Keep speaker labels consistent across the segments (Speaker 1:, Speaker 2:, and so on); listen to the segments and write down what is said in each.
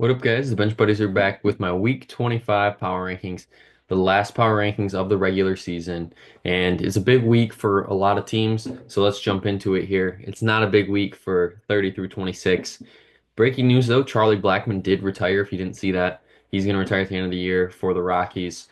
Speaker 1: What up, guys? The Bench Buddies are back with my Week 25 power rankings, the last power rankings of the regular season. And it's a big week for a lot of teams, so let's jump into it here. It's not a big week for 30 through 26. Breaking news though, Charlie Blackmon did retire. If you didn't see that, he's going to retire at the end of the year for the Rockies.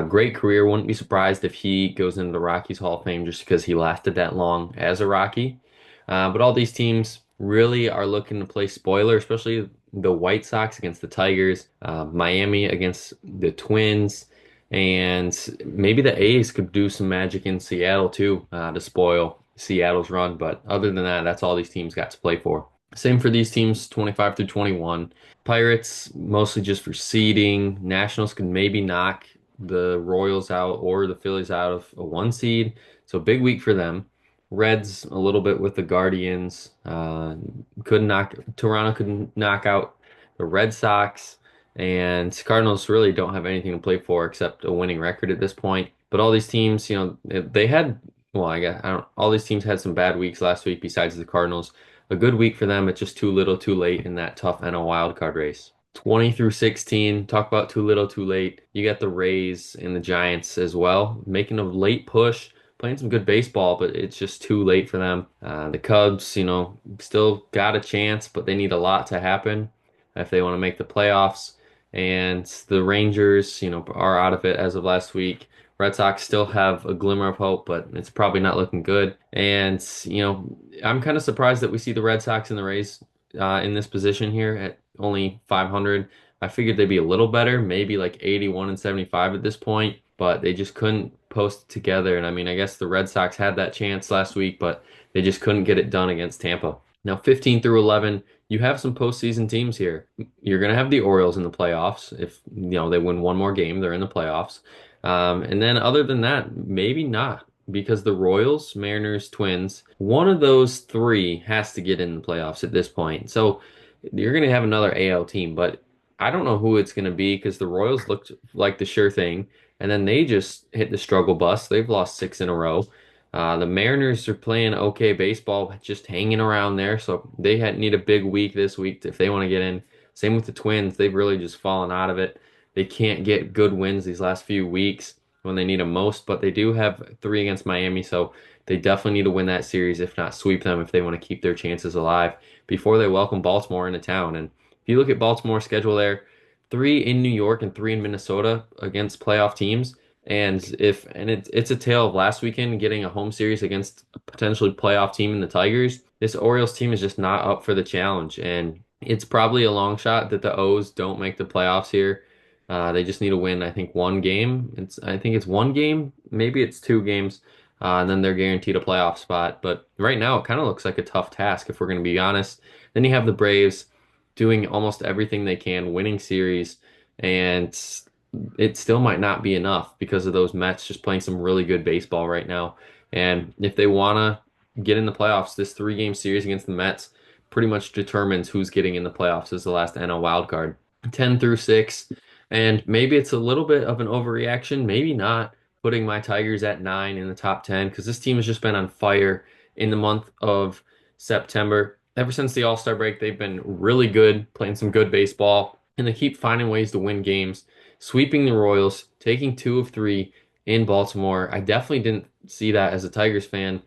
Speaker 1: Great career. Wouldn't be surprised if he goes into the Rockies Hall of Fame just because he lasted that long as a Rocky. But all these teams really are looking to play spoiler, especially the White Sox against the Tigers, Miami against the Twins, and maybe the A's could do some magic in Seattle too, to spoil Seattle's run. But other than that, that's all these teams got to play for. Same for these teams, 25 through 21. Pirates, mostly just for seeding. Nationals could maybe knock the Royals out or the Phillies out of a one seed. So big week for them. Reds a little bit with the Guardians. Could knock Toronto could knock out the Red Sox, and Cardinals really don't have anything to play for except a winning record at this point. But all these teams, they had well, I guess I don't. All these teams had some bad weeks last week besides the Cardinals. A good week for them. It's just too little, too late in that tough NL wild card race. 20 through 16, talk about too little, too late. You got the Rays and the Giants as well, making a late push, playing some good baseball, but it's just too late for them. The Cubs, still got a chance, but they need a lot to happen if they want to make the playoffs. And the Rangers, are out of it as of last week. Red Sox still have a glimmer of hope, but it's probably not looking good. And, I'm kind of surprised that we see the Red Sox and the Rays in this position here at only 500. I figured they'd be a little better, maybe like 81 and 75 at this point, but they just couldn't post it together. And I mean, I guess the Red Sox had that chance last week, but they just couldn't get it done against Tampa. Now, 15 through 11, you have some postseason teams here. You're going to have the Orioles in the playoffs. If, they win one more game, they're in the playoffs. And then other than that, maybe not because the Royals, Mariners, Twins, one of those three has to get in the playoffs at this point. So you're going to have another AL team, but I don't know who it's going to be because the Royals looked like the sure thing, and then they just hit the struggle bus. They've lost six in a row. The Mariners are playing okay baseball, just hanging around there, so need a big week this week if they want to get in. Same with the Twins. They've really just fallen out of it. They can't get good wins these last few weeks when they need them most, but they do have three against Miami, so they definitely need to win that series, if not sweep them, if they want to keep their chances alive before they welcome Baltimore into town. And if you look at Baltimore's schedule there, three in New York and three in Minnesota against playoff teams. It's a tale of last weekend getting a home series against a potentially playoff team in the Tigers. This Orioles team is just not up for the challenge, and it's probably a long shot that the O's don't make the playoffs here. They just need to win, I think, one game. I think it's one game, maybe it's two games, and then they're guaranteed a playoff spot. But right now, it kind of looks like a tough task if we're going to be honest. Then you have the Braves doing almost everything they can, winning series, and it still might not be enough because of those Mets just playing some really good baseball right now. And if they want to get in the playoffs, this three-game series against the Mets pretty much determines who's getting in the playoffs as the last NL wild card. 10 through 6, and maybe it's a little bit of an overreaction, maybe not, putting my Tigers at 9 in the top 10 because this team has just been on fire in the month of September. Ever since the All-Star break, they've been really good, playing some good baseball, and they keep finding ways to win games, sweeping the Royals, taking two of three in Baltimore. I definitely didn't see that as a Tigers fan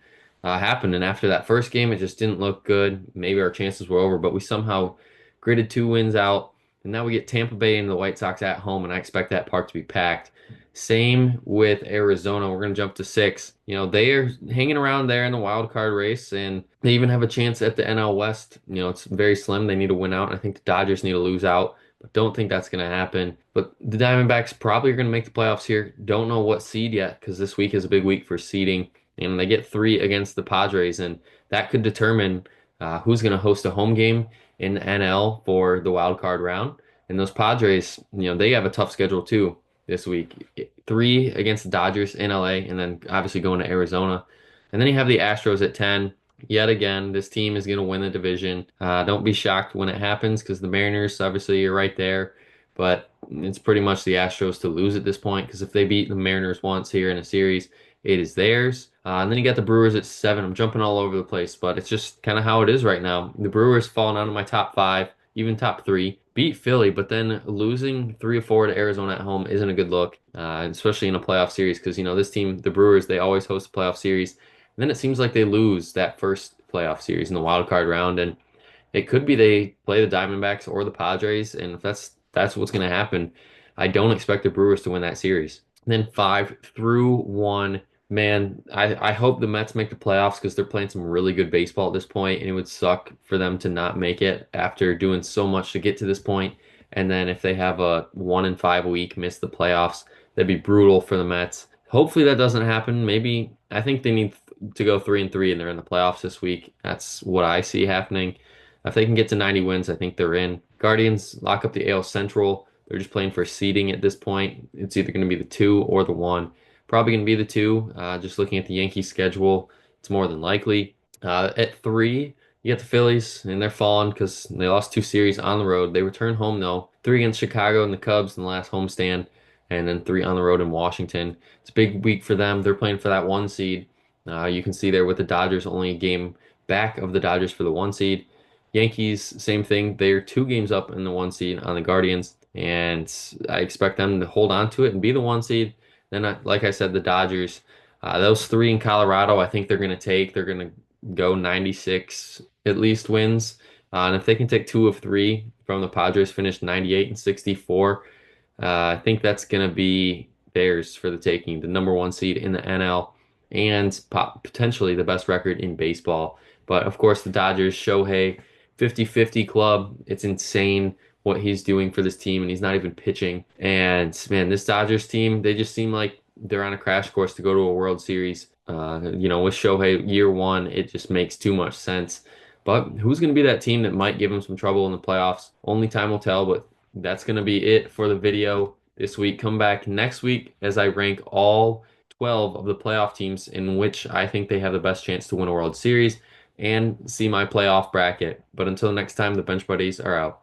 Speaker 1: happen, and after that first game, it just didn't look good. Maybe our chances were over, but we somehow gritted two wins out. And now we get Tampa Bay and the White Sox at home, and I expect that park to be packed. Same with Arizona. We're going to jump to 6. They are hanging around there in the wild card race, and they even have a chance at the NL West. It's very slim. They need to win out. I think the Dodgers need to lose out, but don't think that's going to happen. But the Diamondbacks probably are going to make the playoffs here. Don't know what seed yet because this week is a big week for seeding, and they get 3 against the Padres, and that could determine who's going to host a home game in the NL for the wild card round. And those Padres, they have a tough schedule too this week. 3 against the Dodgers in LA, and then obviously going to Arizona. And then you have the Astros at 10. Yet again, this team is going to win the division. Don't be shocked when it happens because the Mariners, obviously, you're right there. But it's pretty much the Astros to lose at this point because if they beat the Mariners once here in a series, it is theirs. And then you got the Brewers at 7. I'm jumping all over the place, but it's just kind of how it is right now. The Brewers falling out of my top 5. even top three, beat Philly, but then losing 3 or 4 to Arizona at home isn't a good look, especially in a playoff series because, this team, the Brewers, they always host a playoff series. And then it seems like they lose that first playoff series in the wild card round, and it could be they play the Diamondbacks or the Padres, and if that's what's going to happen, I don't expect the Brewers to win that series. And then 5-1, man, I hope the Mets make the playoffs because they're playing some really good baseball at this point, and it would suck for them to not make it after doing so much to get to this point. And then if they have a 1-5 week, miss the playoffs, that'd be brutal for the Mets. Hopefully that doesn't happen. Maybe I think they need to go 3-3 and they're in the playoffs this week. That's what I see happening. If they can get to 90 wins, I think they're in. Guardians lock up the AL Central. They're just playing for seeding at this point. It's either going to be the 2 or the 1. Probably going to be the 2. Just looking at the Yankees schedule, it's more than likely. At 3, you get the Phillies, and they're falling because they lost 2 series on the road. They return home though. 3 against Chicago and the Cubs in the last homestand, and then 3 on the road in Washington. It's a big week for them. They're playing for that 1 seed. You can see there with the Dodgers only a game back of the Dodgers for the 1 seed. Yankees, same thing. They're 2 games up in the 1 seed on the Guardians, and I expect them to hold on to it and be the 1 seed. Then, like I said, the Dodgers, those 3 in Colorado, I think they're going to take. They're going to go 96 at least wins. And if they can take 2 of 3 from the Padres, finish 98 and 64, I think that's going to be theirs for the taking, the number 1 seed in the NL and potentially the best record in baseball. But of course, the Dodgers, Shohei, 50-50 club. It's insane what he's doing for this team, and he's not even pitching. And man, this Dodgers team, they just seem like they're on a crash course to go to a World Series. With Shohei year 1, it just makes too much sense. But who's going to be that team that might give him some trouble in the playoffs? Only time will tell, but that's going to be it for the video this week. Come back next week as I rank all 12 of the playoff teams in which I think they have the best chance to win a World Series and see my playoff bracket. But until next time, the Bench Buddies are out.